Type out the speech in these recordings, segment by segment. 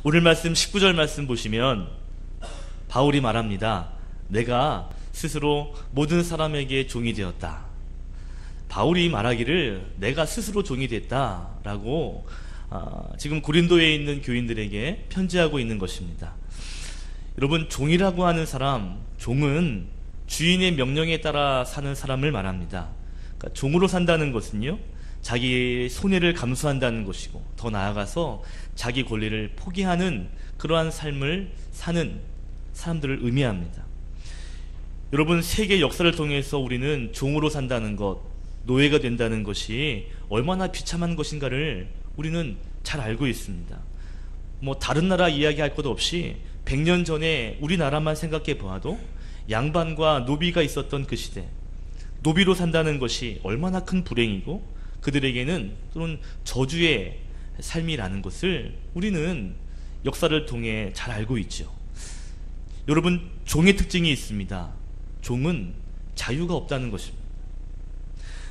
오늘 말씀 19절 말씀 보시면 바울이 말합니다. 내가 스스로 모든 사람에게 종이 되었다. 바울이 말하기를 내가 스스로 종이 됐다라고 지금 고린도에 있는 교인들에게 편지하고 있는 것입니다. 여러분, 종이라고 하는 사람, 종은 주인의 명령에 따라 사는 사람을 말합니다. 그러니까 종으로 산다는 것은요, 자기의 손해를 감수한다는 것이고, 더 나아가서 자기 권리를 포기하는 그러한 삶을 사는 사람들을 의미합니다. 여러분, 세계 역사를 통해서 우리는 종으로 산다는 것, 노예가 된다는 것이 얼마나 비참한 것인가를 우리는 잘 알고 있습니다. 다른 나라 이야기할 것 없이 100년 전에 우리나라만 생각해 보아도 양반과 노비가 있었던 그 시대, 노비로 산다는 것이 얼마나 큰 불행이고 그들에게는 또는 저주의 삶이라는 것을 우리는 역사를 통해 잘 알고 있죠. 여러분, 종의 특징이 있습니다. 종은 자유가 없다는 것입니다.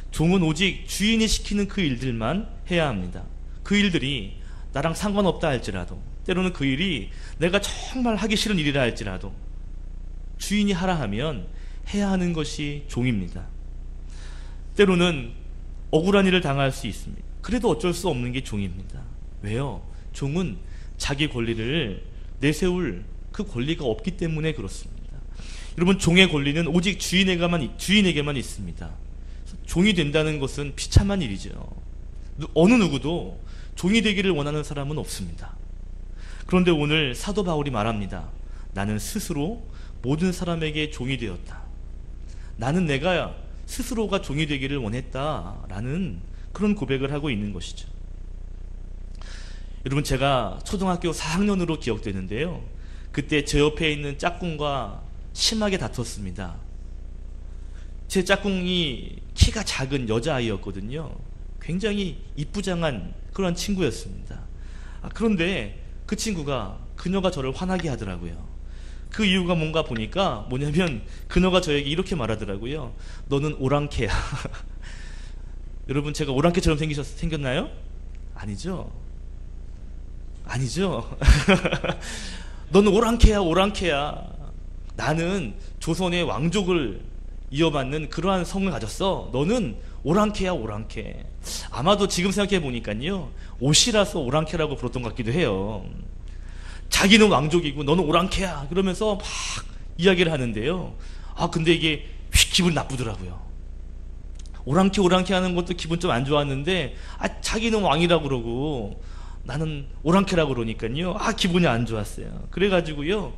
종은 오직 주인이 시키는 그 일들만 해야 합니다. 그 일들이 나랑 상관없다 할지라도, 때로는 그 일이 내가 정말 하기 싫은 일이라 할지라도 주인이 하라 하면 해야 하는 것이 종입니다. 때로는 억울한 일을 당할 수 있습니다. 그래도 어쩔 수 없는 게 종입니다. 왜요? 종은 자기 권리를 내세울 그 권리가 없기 때문에 그렇습니다. 여러분, 종의 권리는 오직 주인에게만 있습니다. 종이 된다는 것은 비참한 일이죠. 어느 누구도 종이 되기를 원하는 사람은 없습니다. 그런데 오늘 사도 바울이 말합니다. 나는 스스로 모든 사람에게 종이 되었다. 나는 내가 스스로가 종이 되기를 원했다라는 그런 고백을 하고 있는 것이죠. 여러분, 제가 초등학교 4학년으로 기억되는데요, 그때 제 옆에 있는 짝꿍과 심하게 다퉜습니다. 제 짝꿍이 키가 작은 여자아이였거든요. 굉장히 이쁘장한 그런 친구였습니다. 그런데 그 친구가, 그녀가 저를 화나게 하더라고요. 그 이유가 뭔가 보니까 뭐냐면 그녀가 저에게 이렇게 말하더라고요. 너는 오랑캐야. 여러분, 제가 오랑캐처럼 생겼나요? 아니죠. 아니죠. 너는 오랑캐야, 오랑캐야. 나는 조선의 왕족을 이어받는 그러한 성을 가졌어. 너는 오랑캐야, 오랑캐. 아마도 지금 생각해 보니까요, 옷이라서 오랑캐라고 불렀던 것 같기도 해요. 자기는 왕족이고 너는 오랑캐야 그러면서 막 이야기를 하는데요, 근데 이게 기분 나쁘더라고요. 오랑캐 하는 것도 기분 좀 안 좋았는데, 자기는 왕이라고 그러고 나는 오랑캐라고 그러니까요, 기분이 안 좋았어요. 그래가지고요,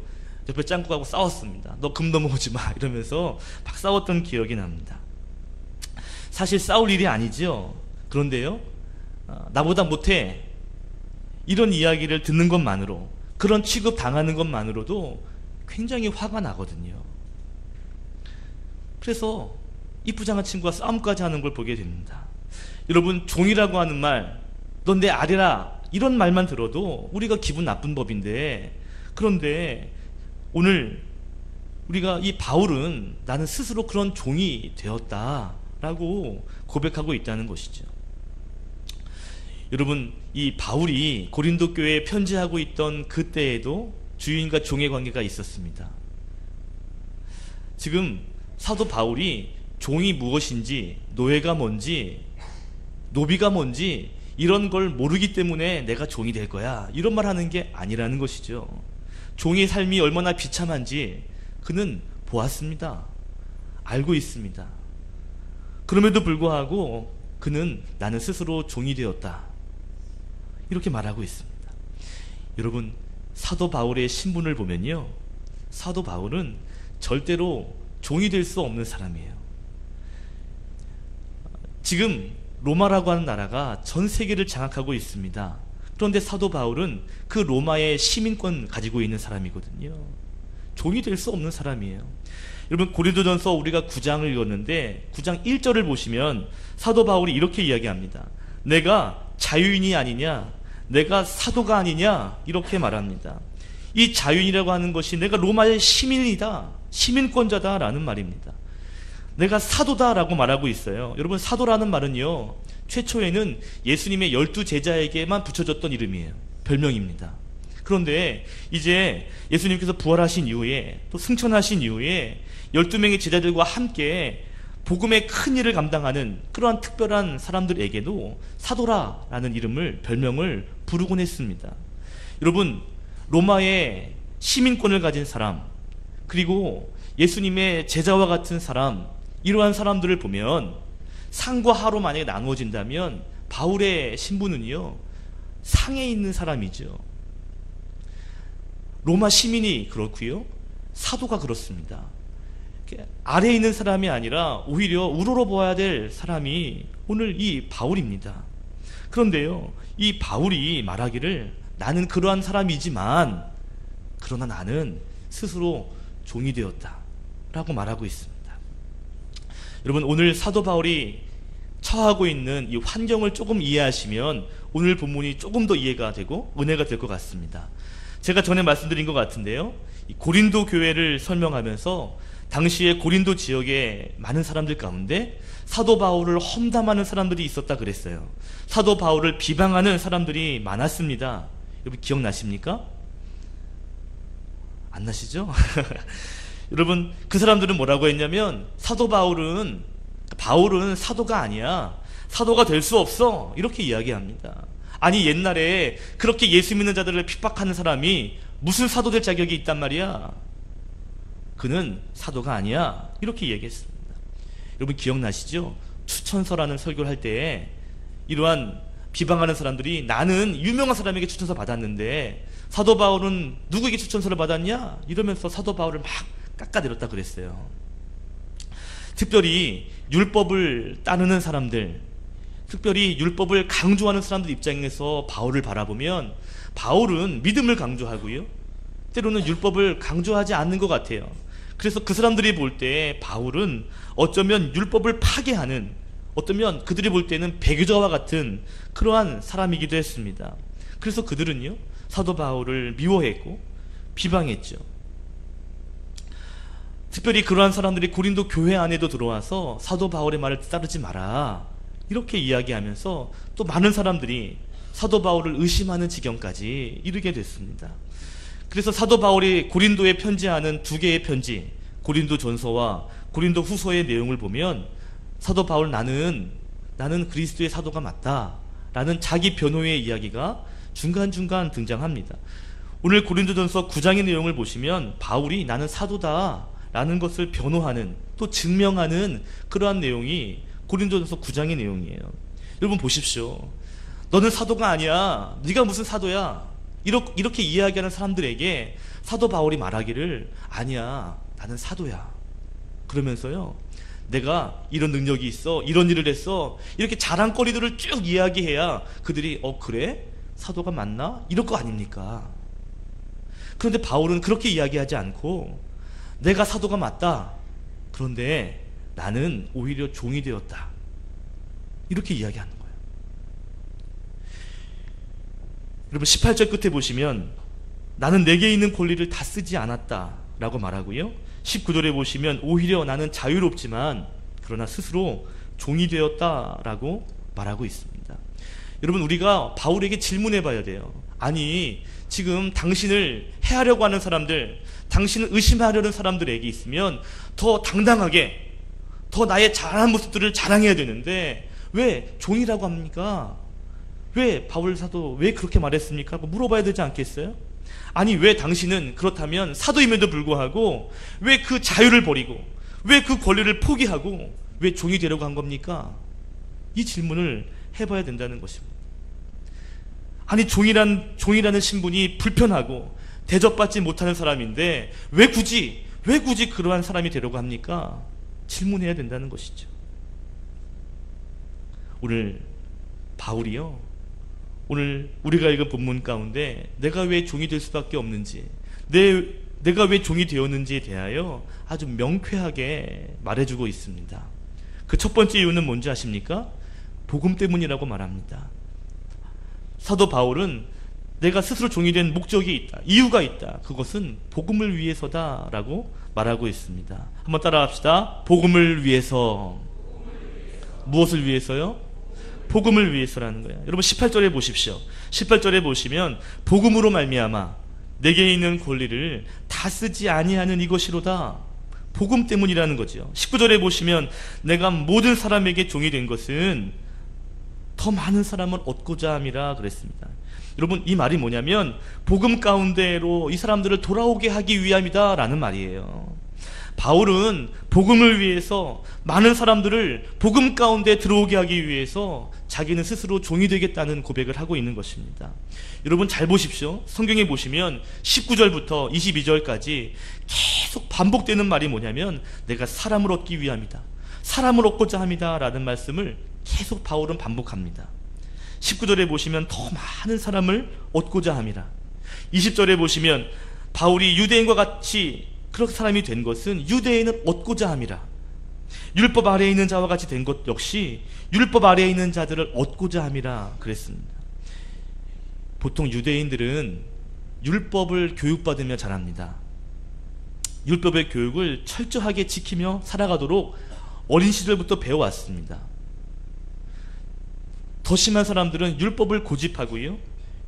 옆에 짱구하고 싸웠습니다. 너 금 넘어오지 마 이러면서 막 싸웠던 기억이 납니다. 사실 싸울 일이 아니죠. 그런데요, 나보다 못해, 이런 이야기를 듣는 것만으로, 그런 취급 당하는 것만으로도 굉장히 화가 나거든요. 그래서 이쁘장한 친구가 싸움까지 하는 걸 보게 됩니다. 여러분, 종이라고 하는 말, 넌 내 아래라, 이런 말만 들어도 우리가 기분 나쁜 법인데, 그런데 오늘 우리가 이 바울은 나는 스스로 그런 종이 되었다라고 고백하고 있다는 것이죠. 여러분, 이 바울이 고린도 교회에 편지하고 있던 그때에도 주인과 종의 관계가 있었습니다. 지금 사도 바울이 종이 무엇인지, 노예가 뭔지, 노비가 뭔지 이런 걸 모르기 때문에 내가 종이 될 거야, 이런 말 하는 게 아니라는 것이죠. 종의 삶이 얼마나 비참한지 그는 보았습니다. 알고 있습니다. 그럼에도 불구하고 그는 나는 스스로 종이 되었다, 이렇게 말하고 있습니다. 여러분, 사도 바울의 신분을 보면요, 사도 바울은 절대로 종이 될 수 없는 사람이에요. 지금 로마라고 하는 나라가 전 세계를 장악하고 있습니다. 그런데 사도 바울은 그 로마의 시민권 가지고 있는 사람이거든요. 종이 될 수 없는 사람이에요. 여러분, 고린도전서 우리가 9장을 읽었는데 9장 1절을 보시면 사도 바울이 이렇게 이야기합니다. 내가 자유인이 아니냐, 내가 사도가 아니냐, 이렇게 말합니다. 이 자유인이라고 하는 것이 내가 로마의 시민이다, 시민권자다 라는 말입니다. 내가 사도다라고 말하고 있어요. 여러분, 사도라는 말은요, 최초에는 예수님의 12 제자에게만 붙여졌던 이름이에요. 별명입니다. 그런데 이제 예수님께서 부활하신 이후에 또 승천하신 이후에 12명의 제자들과 함께 복음의 큰 일을 감당하는 그러한 특별한 사람들에게도 사도라라는 별명을 부르곤 했습니다. 여러분, 로마의 시민권을 가진 사람, 그리고 예수님의 제자와 같은 사람, 이러한 사람들을 보면 상과 하로 만약에 나누어진다면 바울의 신분은요, 상에 있는 사람이죠. 로마 시민이 그렇고요, 사도가 그렇습니다. 아래에 있는 사람이 아니라 오히려 우러러봐야 될 사람이 오늘 이 바울입니다. 그런데요, 이 바울이 말하기를 나는 그러한 사람이지만 그러나 나는 스스로 종이 되었다 라고 말하고 있습니다. 여러분, 오늘 사도 바울이 처하고 있는 이 환경을 조금 이해하시면 오늘 본문이 조금 더 이해가 되고 은혜가 될 것 같습니다. 제가 전에 말씀드린 것 같은데요, 이 고린도 교회를 설명하면서 당시에 고린도 지역에 많은 사람들 가운데 사도 바울을 험담하는 사람들이 있었다 그랬어요. 사도 바울을 비방하는 사람들이 많았습니다. 여러분 기억나십니까? 안 나시죠? 여러분, 그 사람들은 뭐라고 했냐면 사도 바울은 사도가 아니야, 사도가 될 수 없어, 이렇게 이야기합니다. 아니, 옛날에 그렇게 예수 믿는 자들을 핍박하는 사람이 무슨 사도 될 자격이 있단 말이야, 그는 사도가 아니야, 이렇게 얘기했습니다. 여러분 기억나시죠? 추천서라는 설교를 할 때에 이러한 비방하는 사람들이 나는 유명한 사람에게 추천서 받았는데 사도 바울은 누구에게 추천서를 받았냐? 이러면서 사도 바울을 막 깎아내렸다 그랬어요. 특별히 율법을 따르는 사람들, 특별히 율법을 강조하는 사람들 입장에서 바울을 바라보면 바울은 믿음을 강조하고요, 때로는 율법을 강조하지 않는 것 같아요. 그래서 그 사람들이 볼 때 바울은 어쩌면 율법을 파괴하는, 어쩌면 그들이 볼 때는 배교자와 같은 그러한 사람이기도 했습니다. 그래서 그들은요, 사도 바울을 미워했고 비방했죠. 특별히 그러한 사람들이 고린도 교회 안에도 들어와서 사도 바울의 말을 따르지 마라, 이렇게 이야기하면서 또 많은 사람들이 사도 바울을 의심하는 지경까지 이르게 됐습니다. 그래서 사도 바울이 고린도에 편지하는 두 개의 편지, 고린도 전서와 고린도 후서의 내용을 보면 사도 바울 나는 그리스도의 사도가 맞다 라는 자기 변호의 이야기가 중간중간 등장합니다. 오늘 고린도 전서 9장의 내용을 보시면 바울이 나는 사도다 라는 것을 변호하는, 또 증명하는 그러한 내용이 고린도 전서 9장의 내용이에요. 여러분 보십시오. 너는 사도가 아니야, 네가 무슨 사도야, 이렇게 이야기하는 사람들에게 사도 바울이 말하기를 아니야, 나는 사도야, 그러면서요, 내가 이런 능력이 있어, 이런 일을 했어, 이렇게 자랑거리들을 쭉 이야기해야 그들이 그래? 사도가 맞나? 이럴 거 아닙니까? 그런데 바울은 그렇게 이야기하지 않고 내가 사도가 맞다, 그런데 나는 오히려 종이 되었다, 이렇게 이야기하는 거예요. 여러분 18절 끝에 보시면 나는 내게 있는 권리를 다 쓰지 않았다 라고 말하고요, 19절에 보시면 오히려 나는 자유롭지만 그러나 스스로 종이 되었다라고 말하고 있습니다. 여러분, 우리가 바울에게 질문해 봐야 돼요. 아니, 지금 당신을 해하려고 하는 사람들, 당신을 의심하려는 사람들에게 있으면 더 당당하게, 더 나의 잘한 모습들을 자랑해야 되는데 왜 종이라고 합니까? 왜 바울 사도 왜 그렇게 말했습니까? 물어봐야 되지 않겠어요? 아니, 왜 당신은 그렇다면 사도임에도 불구하고 왜 그 자유를 버리고 왜 그 권리를 포기하고 왜 종이 되려고 한 겁니까? 이 질문을 해봐야 된다는 것입니다. 아니, 종이라는 신분이 불편하고 대접받지 못하는 사람인데 왜 굳이 그러한 사람이 되려고 합니까? 질문해야 된다는 것이죠. 오늘 바울이요, 오늘 우리가 읽은 본문 가운데 내가 왜 종이 될 수밖에 없는지, 내가 왜 종이 되었는지에 대하여 아주 명쾌하게 말해주고 있습니다. 그 첫 번째 이유는 뭔지 아십니까? 복음 때문이라고 말합니다. 사도 바울은 내가 스스로 종이 된 목적이 있다, 이유가 있다, 그것은 복음을 위해서다라고 말하고 있습니다. 한번 따라합시다. 복음을 위해서. 무엇을 위해서요? 복음을 위해서라는 거예요. 여러분 18절에 보십시오. 18절에 보시면 복음으로 말미암아 내게 있는 권리를 다 쓰지 아니하는 이것이로다. 복음 때문이라는 거죠. 19절에 보시면 내가 모든 사람에게 종이 된 것은 더 많은 사람을 얻고자 함이라 그랬습니다. 여러분, 이 말이 뭐냐면 복음 가운데로 이 사람들을 돌아오게 하기 위함이다 라는 말이에요. 바울은 복음을 위해서 많은 사람들을 복음 가운데 들어오게 하기 위해서 자기는 스스로 종이 되겠다는 고백을 하고 있는 것입니다. 여러분 잘 보십시오. 성경에 보시면 19절부터 22절까지 계속 반복되는 말이 뭐냐면 내가 사람을 얻기 위함이다, 사람을 얻고자 합니다 라는 말씀을 계속 바울은 반복합니다. 19절에 보시면 더 많은 사람을 얻고자 함이라. 20절에 보시면 바울이 유대인과 같이 그런 사람이 된 것은 유대인을 얻고자 함이라. 율법 아래에 있는 자와 같이 된 것 역시 율법 아래에 있는 자들을 얻고자 함이라 그랬습니다. 보통 유대인들은 율법을 교육받으며 자랍니다. 율법의 교육을 철저하게 지키며 살아가도록 어린 시절부터 배워왔습니다. 더 심한 사람들은 율법을 고집하고요,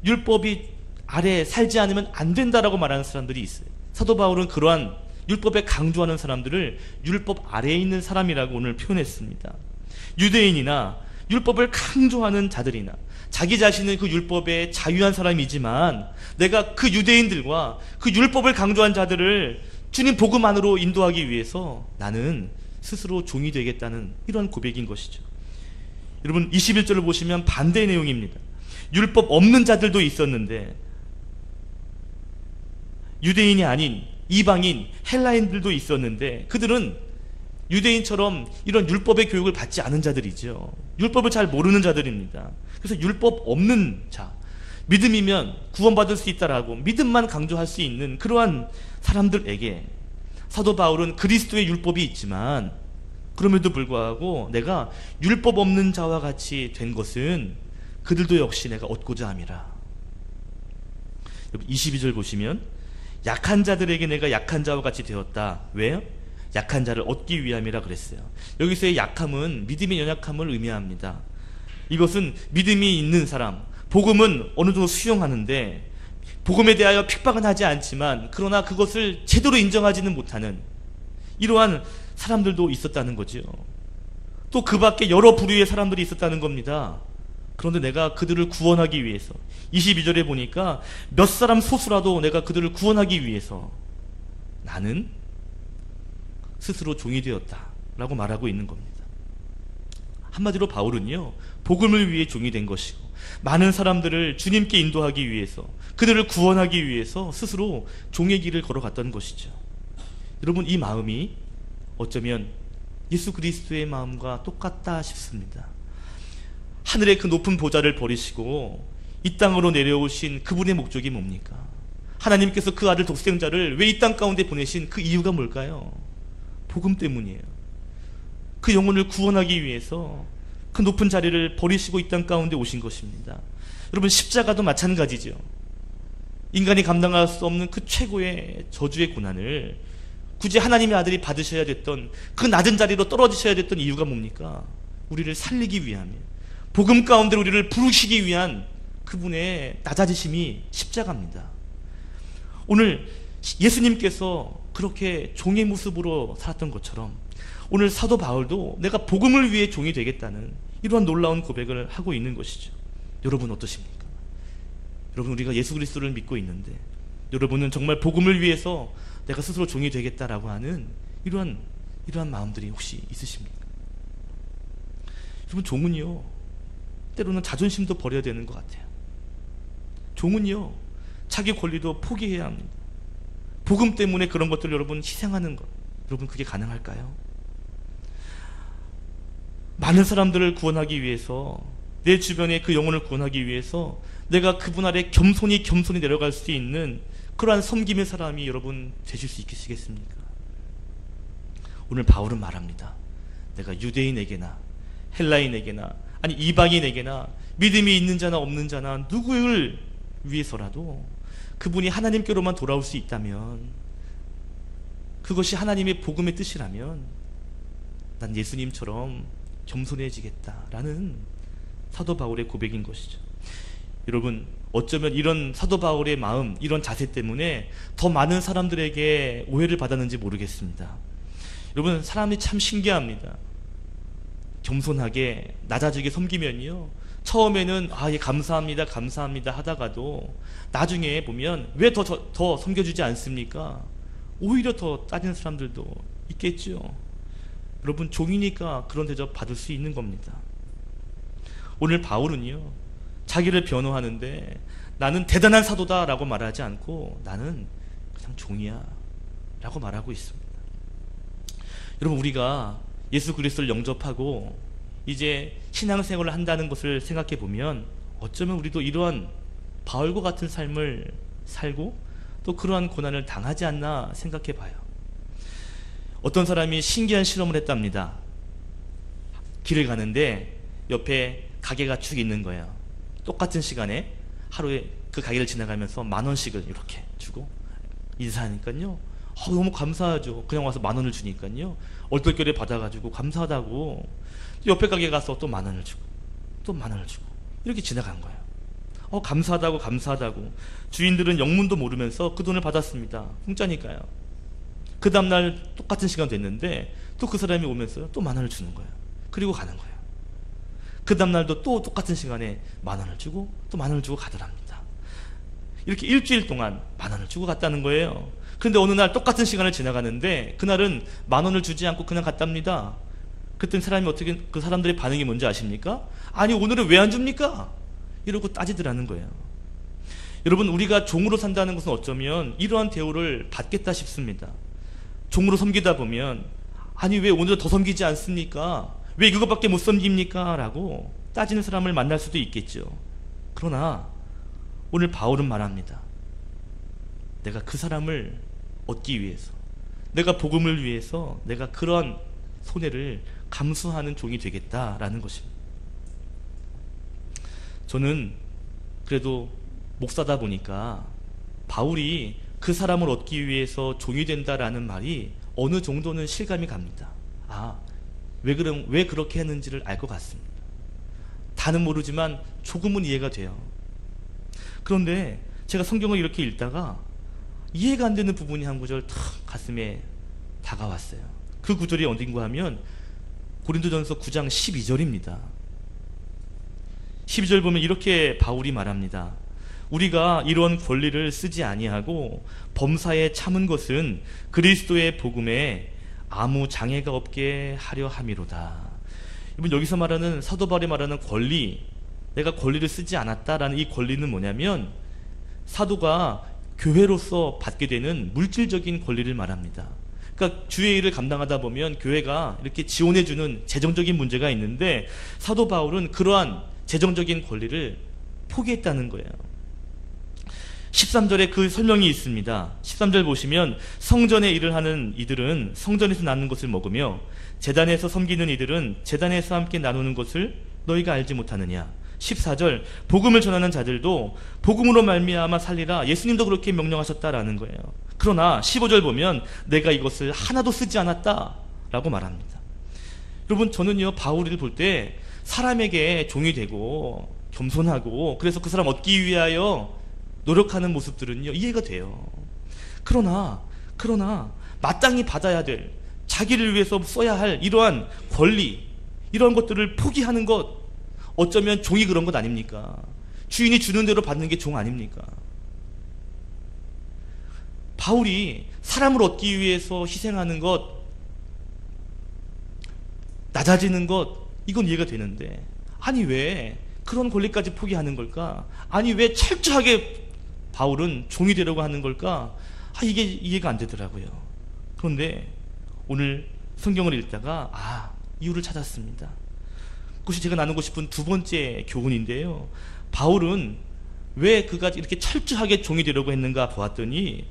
율법이 아래에 살지 않으면 안 된다라고 말하는 사람들이 있어요. 사도 바울은 그러한 율법에 강조하는 사람들을 율법 아래에 있는 사람이라고 오늘 표현했습니다. 유대인이나 율법을 강조하는 자들이나 자기 자신은 그 율법에 자유한 사람이지만 내가 그 유대인들과 그 율법을 강조한 자들을 주님 복음 안으로 인도하기 위해서 나는 스스로 종이 되겠다는 이러한 고백인 것이죠. 여러분 21절을 보시면 반대의 내용입니다. 율법 없는 자들도 있었는데 유대인이 아닌 이방인 헬라인들도 있었는데 그들은 유대인처럼 이런 율법의 교육을 받지 않은 자들이죠. 율법을 잘 모르는 자들입니다. 그래서 율법 없는 자, 믿음이면 구원받을 수 있다라고 믿음만 강조할 수 있는 그러한 사람들에게 사도 바울은 그리스도의 율법이 있지만 그럼에도 불구하고 내가 율법 없는 자와 같이 된 것은 그들도 역시 내가 얻고자 함이라. 22절 보시면 약한 자들에게 내가 약한 자와 같이 되었다. 왜요? 약한 자를 얻기 위함이라 그랬어요. 여기서의 약함은 믿음의 연약함을 의미합니다. 이것은 믿음이 있는 사람, 복음은 어느 정도 수용하는데 복음에 대하여 핍박은 하지 않지만 그러나 그것을 제대로 인정하지는 못하는 이러한 사람들도 있었다는 거죠. 또 그 밖에 여러 부류의 사람들이 있었다는 겁니다. 그런데 내가 그들을 구원하기 위해서 22절에 보니까 몇 사람 소수라도 내가 그들을 구원하기 위해서 나는 스스로 종이 되었다 라고 말하고 있는 겁니다. 한마디로 바울은요, 복음을 위해 종이 된 것이고 많은 사람들을 주님께 인도하기 위해서 그들을 구원하기 위해서 스스로 종의 길을 걸어갔던 것이죠. 여러분 이 마음이 어쩌면 예수 그리스도의 마음과 똑같다 싶습니다. 하늘의 그 높은 보좌를 버리시고 이 땅으로 내려오신 그분의 목적이 뭡니까? 하나님께서 그 아들 독생자를 왜 이 땅 가운데 보내신 그 이유가 뭘까요? 복음 때문이에요. 그 영혼을 구원하기 위해서 그 높은 자리를 버리시고 이 땅 가운데 오신 것입니다. 여러분 십자가도 마찬가지죠. 인간이 감당할 수 없는 그 최고의 저주의 고난을 굳이 하나님의 아들이 받으셔야 됐던 그 낮은 자리로 떨어지셔야 됐던 이유가 뭡니까? 우리를 살리기 위함이에요. 복음 가운데 우리를 부르시기 위한 그분의 낮아지심이 십자가입니다. 오늘 예수님께서 그렇게 종의 모습으로 살았던 것처럼 오늘 사도 바울도 내가 복음을 위해 종이 되겠다는 이러한 놀라운 고백을 하고 있는 것이죠. 여러분 어떠십니까? 여러분 우리가 예수 그리스도를 믿고 있는데 여러분은 정말 복음을 위해서 내가 스스로 종이 되겠다라고 하는 이러한 마음들이 혹시 있으십니까? 여러분 종은요 때로는 자존심도 버려야 되는 것 같아요. 종은요 자기 권리도 포기해야 합니다. 복음 때문에 그런 것들을 여러분 희생하는 것, 여러분 그게 가능할까요? 많은 사람들을 구원하기 위해서 내 주변에 그 영혼을 구원하기 위해서 내가 그분 아래 겸손히 내려갈 수 있는 그러한 섬김의 사람이 여러분 되실 수 있으시겠습니까? 오늘 바울은 말합니다. 내가 유대인에게나 헬라인에게나 아니 이방인에게나 믿음이 있는 자나 없는 자나 누구를 위해서라도 그분이 하나님께로만 돌아올 수 있다면 그것이 하나님의 복음의 뜻이라면 난 예수님처럼 겸손해지겠다라는 사도 바울의 고백인 것이죠. 여러분 어쩌면 이런 사도 바울의 마음, 이런 자세 때문에 더 많은 사람들에게 오해를 받았는지 모르겠습니다. 여러분, 사람이 참 신기합니다. 겸손하게 낮아지게 섬기면요, 처음에는 예, 감사합니다 감사합니다 하다가도 나중에 보면 왜 더 섬겨주지 않습니까? 오히려 더 따지는 사람들도 있겠죠. 여러분, 종이니까 그런 대접 받을 수 있는 겁니다. 오늘 바울은요, 자기를 변호하는데 나는 대단한 사도다 라고 말하지 않고 나는 그냥 종이야 라고 말하고 있습니다. 여러분, 우리가 예수 그리스도를 영접하고 이제 신앙생활을 한다는 것을 생각해 보면 어쩌면 우리도 이러한 바울과 같은 삶을 살고 또 그러한 고난을 당하지 않나 생각해 봐요. 어떤 사람이 신기한 실험을 했답니다. 길을 가는데 옆에 가게가 쭉 있는 거예요. 똑같은 시간에 하루에 그 가게를 지나가면서 10,000원씩을 이렇게 주고 인사하니까요, 너무 감사하죠. 그냥 와서 10,000원을 주니까요, 얼떨결에 받아가지고 감사하다고 옆에 가게 가서 또 10,000원을 주고 또 10,000원을 주고 이렇게 지나간 거예요. 감사하다고 주인들은 영문도 모르면서 그 돈을 받았습니다. 공짜니까요. 그 다음날 똑같은 시간 됐는데 또 그 사람이 오면서 또 10,000원을 주는 거예요. 그리고 가는 거예요. 그 다음날도 또 똑같은 시간에 10,000원을 주고 또 10,000원을 주고 가더랍니다. 이렇게 일주일 동안 10,000원을 주고 갔다는 거예요. 그런데 어느 날 똑같은 시간을 지나가는데 그날은 10,000원을 주지 않고 그냥 갔답니다. 그랬더니 그 사람들의 반응이 뭔지 아십니까? 아니, 오늘은 왜 안 줍니까? 이러고 따지더라는 거예요. 여러분, 우리가 종으로 산다는 것은 어쩌면 이러한 대우를 받겠다 싶습니다. 종으로 섬기다 보면 아니, 왜 오늘 더 섬기지 않습니까? 왜 그것밖에 못 섬깁니까? 라고 따지는 사람을 만날 수도 있겠죠. 그러나 오늘 바울은 말합니다. 내가 그 사람을 얻기 위해서, 내가 복음을 위해서 내가 그러한 손해를 감수하는 종이 되겠다라는 것입니다. 저는 그래도 목사다 보니까 바울이 그 사람을 얻기 위해서 종이 된다라는 말이 어느 정도는 실감이 갑니다. 왜 그렇게 했는지를 알 것 같습니다. 다는 모르지만 조금은 이해가 돼요. 그런데 제가 성경을 이렇게 읽다가 이해가 안 되는 부분이 한 구절 탁 가슴에 다가왔어요. 그 구절이 어딘가 하면 고린도전서 9장 12절입니다. 12절 보면 이렇게 바울이 말합니다. 우리가 이런 권리를 쓰지 아니하고 범사에 참은 것은 그리스도의 복음에 아무 장애가 없게 하려 함이로다. 이분 여기서 말하는, 사도 바울이 말하는 권리, 내가 권리를 쓰지 않았다라는 이 권리는 뭐냐면 사도가 교회로서 받게 되는 물질적인 권리를 말합니다. 그러니까 주의 일을 감당하다 보면 교회가 이렇게 지원해주는 재정적인 문제가 있는데 사도 바울은 그러한 재정적인 권리를 포기했다는 거예요. 13절에 그 설명이 있습니다. 13절 보시면 성전에 일을 하는 이들은 성전에서 나누는 것을 먹으며 제단에서 섬기는 이들은 제단에서 함께 나누는 것을 너희가 알지 못하느냐. 14절 복음을 전하는 자들도 복음으로 말미암아 살리라. 예수님도 그렇게 명령하셨다라는 거예요. 그러나 15절 보면 내가 이것을 하나도 쓰지 않았다 라고 말합니다. 여러분, 저는요 바울을 볼 때 사람에게 종이 되고 겸손하고 그래서 그 사람 얻기 위하여 노력하는 모습들은요 이해가 돼요. 그러나 마땅히 받아야 될, 자기를 위해서 써야 할 이러한 권리, 이러한 것들을 포기하는 것, 어쩌면 종이 그런 것 아닙니까? 주인이 주는 대로 받는 게 종 아닙니까? 바울이 사람을 얻기 위해서 희생하는 것, 낮아지는 것, 이건 이해가 되는데 아니 왜 그런 권리까지 포기하는 걸까? 아니 왜 철저하게 바울은 종이 되려고 하는 걸까? 이게 이해가 안 되더라고요. 그런데 오늘 성경을 읽다가 이유를 찾았습니다. 그것이 제가 나누고 싶은 두 번째 교훈인데요. 바울은 왜 그가 이렇게 철저하게 종이 되려고 했는가 보았더니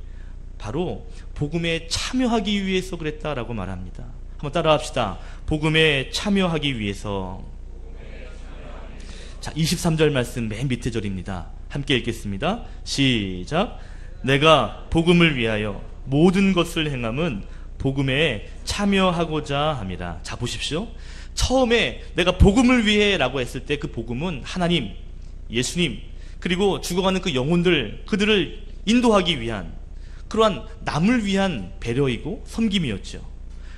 바로 복음에 참여하기 위해서 그랬다라고 말합니다. 한번 따라합시다. 복음에 참여하기 위해서. 자, 23절 말씀 맨 밑에 절입니다. 함께 읽겠습니다. 시작. 내가 복음을 위하여 모든 것을 행함은 복음에 참여하고자 함이라. 자, 보십시오. 처음에 내가 복음을 위해 라고 했을 때 그 복음은 하나님, 예수님, 그리고 죽어가는 그 영혼들, 그들을 인도하기 위한 그러한 남을 위한 배려이고 섬김이었죠.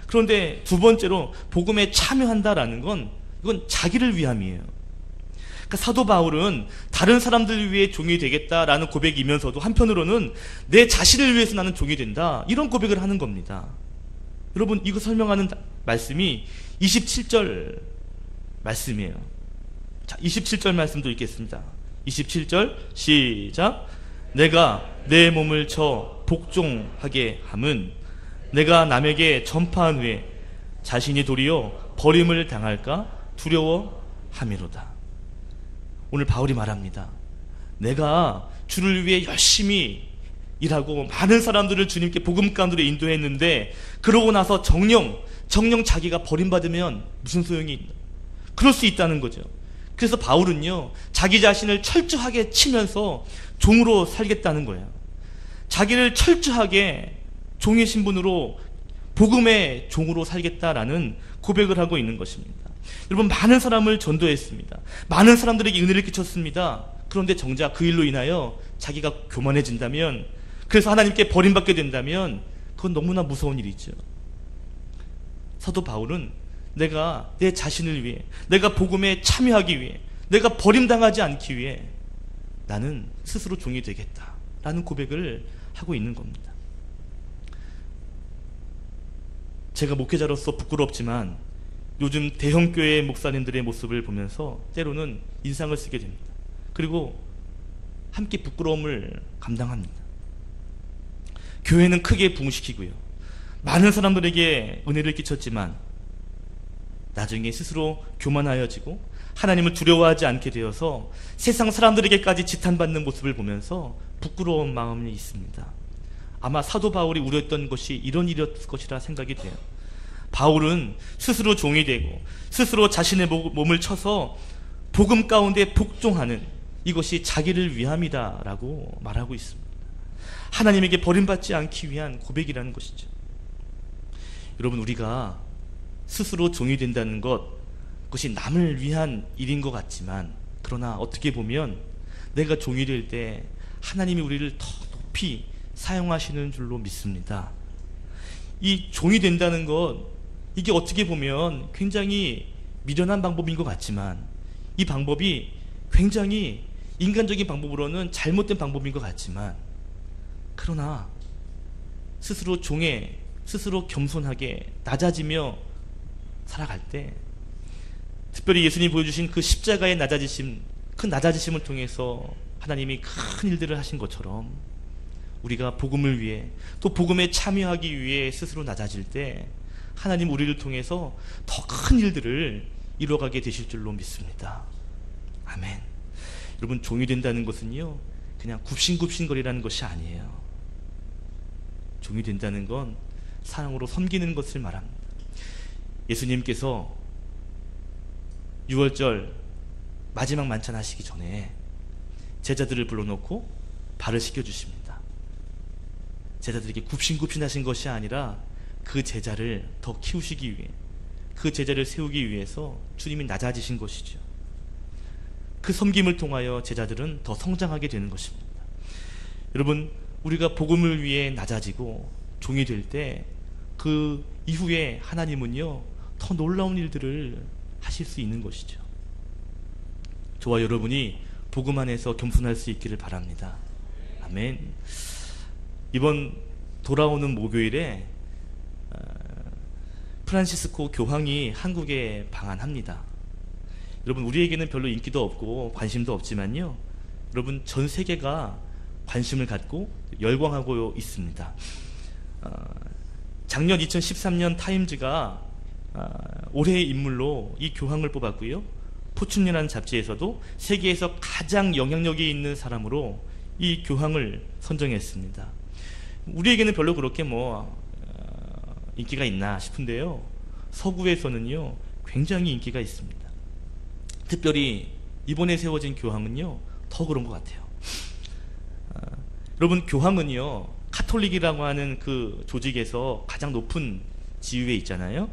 그런데 두 번째로 복음에 참여한다라는 건 이건 자기를 위함이에요. 그러니까 사도 바울은 다른 사람들을 위해 종이 되겠다라는 고백이면서도 한편으로는 내 자신을 위해서 나는 종이 된다, 이런 고백을 하는 겁니다. 여러분, 이거 설명하는 말씀이 27절 말씀이에요. 자, 27절 말씀도 읽겠습니다. 27절 시작. 내가 내 몸을 쳐 복종하게 함은 내가 남에게 전파한 후에 자신이 도리어 버림을 당할까 두려워함이로다. 오늘 바울이 말합니다. 내가 주를 위해 열심히 일하고 많은 사람들을 주님께 복음 가운데로 인도했는데, 그러고 나서 정령 자기가 버림받으면 무슨 소용이 있나? 그럴 수 있다는 거죠. 그래서 바울은요, 자기 자신을 철저하게 치면서 종으로 살겠다는 거예요. 자기를 철저하게 종의 신분으로 복음의 종으로 살겠다라는 고백을 하고 있는 것입니다. 여러분, 많은 사람을 전도했습니다. 많은 사람들에게 은혜를 끼쳤습니다. 그런데 정작 그 일로 인하여 자기가 교만해진다면, 그래서 하나님께 버림받게 된다면 그건 너무나 무서운 일이죠. 사도 바울은 내가 내 자신을 위해, 내가 복음에 참여하기 위해, 내가 버림당하지 않기 위해 나는 스스로 종이 되겠다라는 고백을 하고 있는 겁니다. 제가 목회자로서 부끄럽지만 요즘 대형교회 목사님들의 모습을 보면서 때로는 인상을 쓰게 됩니다. 그리고 함께 부끄러움을 감당합니다. 교회는 크게 부흥시키고요, 많은 사람들에게 은혜를 끼쳤지만 나중에 스스로 교만하여지고 하나님을 두려워하지 않게 되어서 세상 사람들에게까지 지탄받는 모습을 보면서 부끄러운 마음이 있습니다. 아마 사도 바울이 우려했던 것이 이런 일이었을 것이라 생각이 돼요. 바울은 스스로 종이 되고 스스로 자신의 몸을 쳐서 복음 가운데 복종하는 이것이 자기를 위함이다라고 말하고 있습니다. 하나님에게 버림받지 않기 위한 고백이라는 것이죠. 여러분, 우리가 스스로 종이 된다는 것, 그것이 남을 위한 일인 것 같지만, 그러나 어떻게 보면 내가 종이 될 때 하나님이 우리를 더 높이 사용하시는 줄로 믿습니다. 이 종이 된다는 것, 이게 어떻게 보면 굉장히 미련한 방법인 것 같지만, 이 방법이 굉장히 인간적인 방법으로는 잘못된 방법인 것 같지만, 그러나 스스로 스스로 겸손하게 낮아지며 살아갈 때, 특별히 예수님이 보여주신 그 십자가의 낮아지심, 그 낮아지심을 통해서 하나님이 큰 일들을 하신 것처럼 우리가 복음을 위해, 또 복음에 참여하기 위해 스스로 낮아질 때 하나님 우리를 통해서 더 큰 일들을 이루어가게 되실 줄로 믿습니다. 아멘. 여러분, 종이 된다는 것은요, 그냥 굽신굽신거리라는 것이 아니에요. 종이 된다는 건 사랑으로 섬기는 것을 말합니다. 예수님께서 6월절 마지막 만찬 하시기 전에 제자들을 불러놓고 발을 씻겨주십니다. 제자들에게 굽신굽신하신 것이 아니라 그 제자를 더 키우시기 위해, 그 제자를 세우기 위해서 주님이 낮아지신 것이죠. 그 섬김을 통하여 제자들은 더 성장하게 되는 것입니다. 여러분, 우리가 복음을 위해 낮아지고 종이 될 때 그 이후에 하나님은요, 더 놀라운 일들을 하실 수 있는 것이죠. 저와 여러분이 복음 안에서 겸손할 수 있기를 바랍니다. 아멘. 이번 돌아오는 목요일에 프란시스코 교황이 한국에 방한합니다. 여러분, 우리에게는 별로 인기도 없고 관심도 없지만요, 여러분, 전 세계가 관심을 갖고 열광하고 있습니다. 작년 2013년 타임즈가 올해의 인물로 이 교황을 뽑았고요, 포춘이라는 잡지에서도 세계에서 가장 영향력이 있는 사람으로 이 교황을 선정했습니다. 우리에게는 별로 그렇게 인기가 있나 싶은데요, 서구에서는요 굉장히 인기가 있습니다. 특별히 이번에 세워진 교황은요 더 그런 것 같아요. 여러분, 교황은요 카톨릭이라고 하는 그 조직에서 가장 높은 지위에 있잖아요.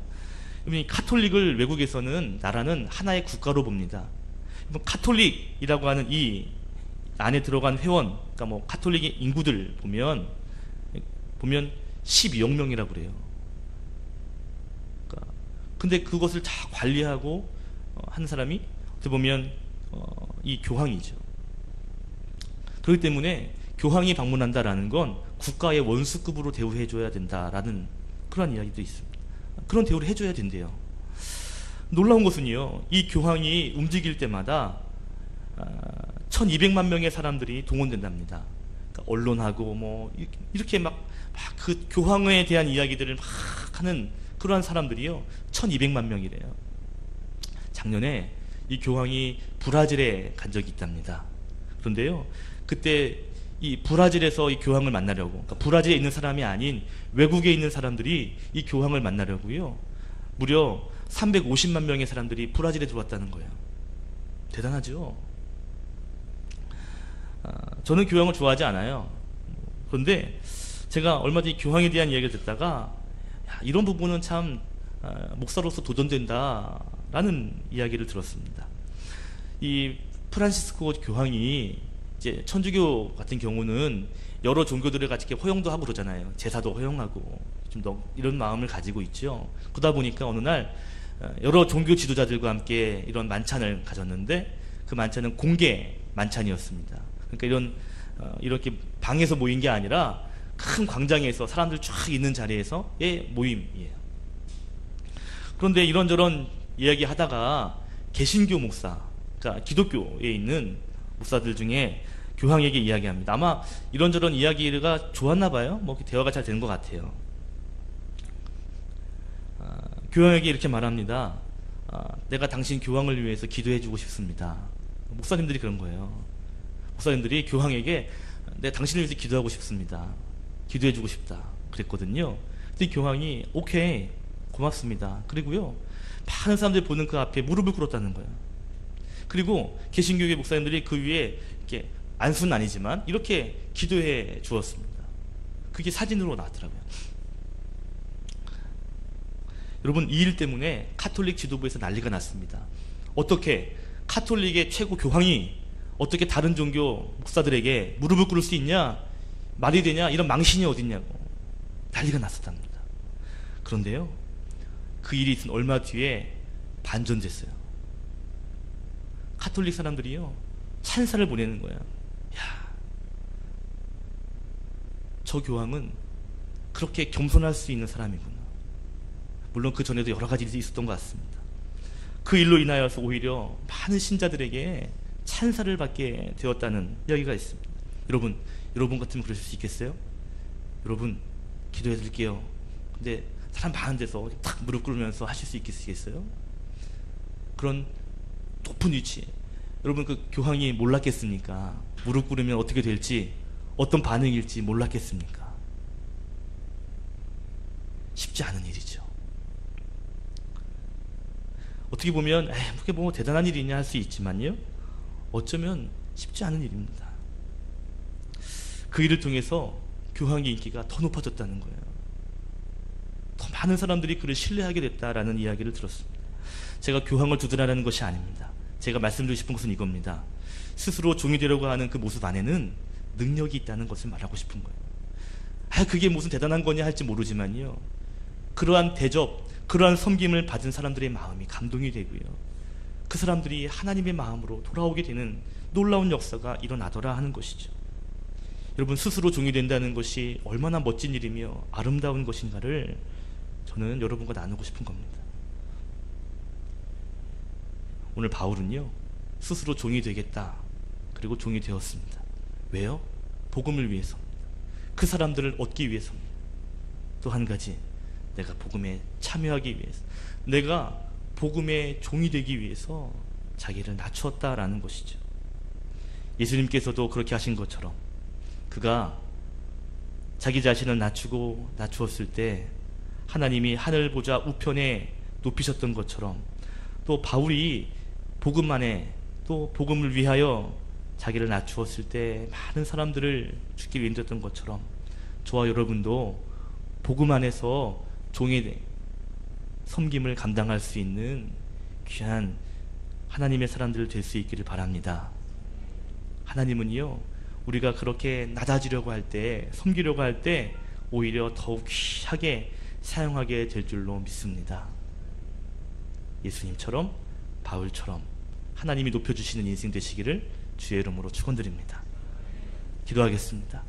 여러분, 카톨릭을 외국에서는, 나라는 하나의 국가로 봅니다. 카톨릭이라고 하는 이 안에 들어간 회원, 그러니까 뭐 가톨릭 인구들 보면 12억 명이라고 그래요. 그러니까 근데 그것을 다 관리하고 한 사람이 어떻게 보면 이 교황이죠. 그렇기 때문에 교황이 방문한다라는 건 국가의 원수급으로 대우해줘야 된다라는 그런 이야기도 있습니다. 그런 대우를 해줘야 된대요. 놀라운 것은요, 이 교황이 움직일 때마다 1200만 명의 사람들이 동원된답니다. 그러니까 언론하고 뭐 이렇게 막 그 교황에 대한 이야기들을 막 하는 그러한 사람들이요 1200만 명이래요. 작년에 이 교황이 브라질에 간 적이 있답니다. 그런데요, 그때 이 브라질에서 이 교황을 만나려고, 그러니까 브라질에 있는 사람이 아닌 외국에 있는 사람들이 이 교황을 만나려고요, 무려 350만 명의 사람들이 브라질에 들어왔다는 거예요. 대단하죠? 저는 교황을 좋아하지 않아요. 그런데 제가 얼마 전에 교황에 대한 이야기를 듣다가 이런 부분은 참 목사로서 도전된다라는 이야기를 들었습니다. 이 프란시스코 교황이 이제 천주교 같은 경우는 여러 종교들을 같이 이렇게 허용도 하고 그러잖아요. 제사도 허용하고 좀 더 이런 마음을 가지고 있죠. 그러다 보니까 어느 날 여러 종교 지도자들과 함께 이런 만찬을 가졌는데 그 만찬은 공개 만찬이었습니다. 그러니까 이렇게 방에서 모인 게 아니라 큰 광장에서 사람들 쫙 있는 자리에서의 모임이에요. 그런데 이런저런 이야기 하다가 개신교 목사, 그러니까 기독교에 있는 목사들 중에 교황에게 이야기합니다. 아마 이런저런 이야기가 좋았나 봐요. 뭐 대화가 잘 되는 것 같아요. 교황에게 이렇게 말합니다. 내가 당신 교황을 위해서 기도해주고 싶습니다. 목사님들이 그런 거예요. 목사님들이 교황에게 내가 당신을 위해서 기도하고 싶습니다. 기도해주고 싶다 그랬거든요. 근데 교황이 오케이 고맙습니다. 그리고요, 많은 사람들이 보는 그 앞에 무릎을 꿇었다는 거예요. 그리고 개신교의 목사님들이 그 위에 이렇게 안수는 아니지만 이렇게 기도해 주었습니다. 그게 사진으로 나왔더라고요. 여러분, 이 일 때문에 카톨릭 지도부에서 난리가 났습니다. 어떻게 카톨릭의 최고 교황이 어떻게 다른 종교 목사들에게 무릎을 꿇을 수 있냐, 말이 되냐, 이런 망신이 어딨냐고 난리가 났었답니다. 그런데요, 그 일이 있은 얼마 뒤에 반전됐어요. 카톨릭 사람들이요 찬사를 보내는 거예요. 야, 저 교황은 그렇게 겸손할 수 있는 사람이구나. 물론 그 전에도 여러 가지 일이 있었던 것 같습니다. 그 일로 인하여서 오히려 많은 신자들에게 찬사를 받게 되었다는 이야기가 있습니다. 여러분 같으면 그러실 수 있겠어요? 여러분 기도해 드릴게요. 근데 사람 많은 데서 탁 무릎 꿇으면서 하실 수 있겠어요? 그런 높은 위치, 여러분 그 교황이 몰랐겠습니까? 무릎 꿇으면 어떻게 될지, 어떤 반응일지 몰랐겠습니까? 쉽지 않은 일이죠. 어떻게 보면 그게 뭐 대단한 일이냐 할 수 있지만요, 어쩌면 쉽지 않은 일입니다. 그 일을 통해서 교황의 인기가 더 높아졌다는 거예요. 더 많은 사람들이 그를 신뢰하게 됐다라는 이야기를 들었습니다. 제가 교황을 두드라는 것이 아닙니다. 제가 말씀드리고 싶은 것은 이겁니다. 스스로 종이 되려고 하는 그 모습 안에는 능력이 있다는 것을 말하고 싶은 거예요. 그게 무슨 대단한 거냐 할지 모르지만요, 그러한 대접, 그러한 섬김을 받은 사람들의 마음이 감동이 되고요, 그 사람들이 하나님의 마음으로 돌아오게 되는 놀라운 역사가 일어나더라 하는 것이죠. 여러분, 스스로 종이 된다는 것이 얼마나 멋진 일이며 아름다운 것인가를 저는 여러분과 나누고 싶은 겁니다. 오늘 바울은요, 스스로 종이 되겠다, 그리고 종이 되었습니다. 왜요? 복음을 위해서입니다. 그 사람들을 얻기 위해서입니다. 또 한 가지, 내가 복음에 참여하기 위해서, 내가 복음의 종이 되기 위해서 자기를 낮추었다라는 것이죠. 예수님께서도 그렇게 하신 것처럼 그가 자기 자신을 낮추었을 때 하나님이 하늘 보좌 우편에 높이셨던 것처럼, 또 바울이 복음 안에 또 복음을 위하여 자기를 낮추었을 때 많은 사람들을 주께 인도했던 것처럼, 저와 여러분도 복음 안에서 종의 섬김을 감당할 수 있는 귀한 하나님의 사람들 될 수 있기를 바랍니다. 하나님은요, 우리가 그렇게 낮아지려고 할 때, 섬기려고 할 때 오히려 더욱 귀하게 사용하게 될 줄로 믿습니다. 예수님처럼, 바울처럼 하나님이 높여주시는 인생 되시기를 주의 이름으로 축원드립니다. 기도하겠습니다.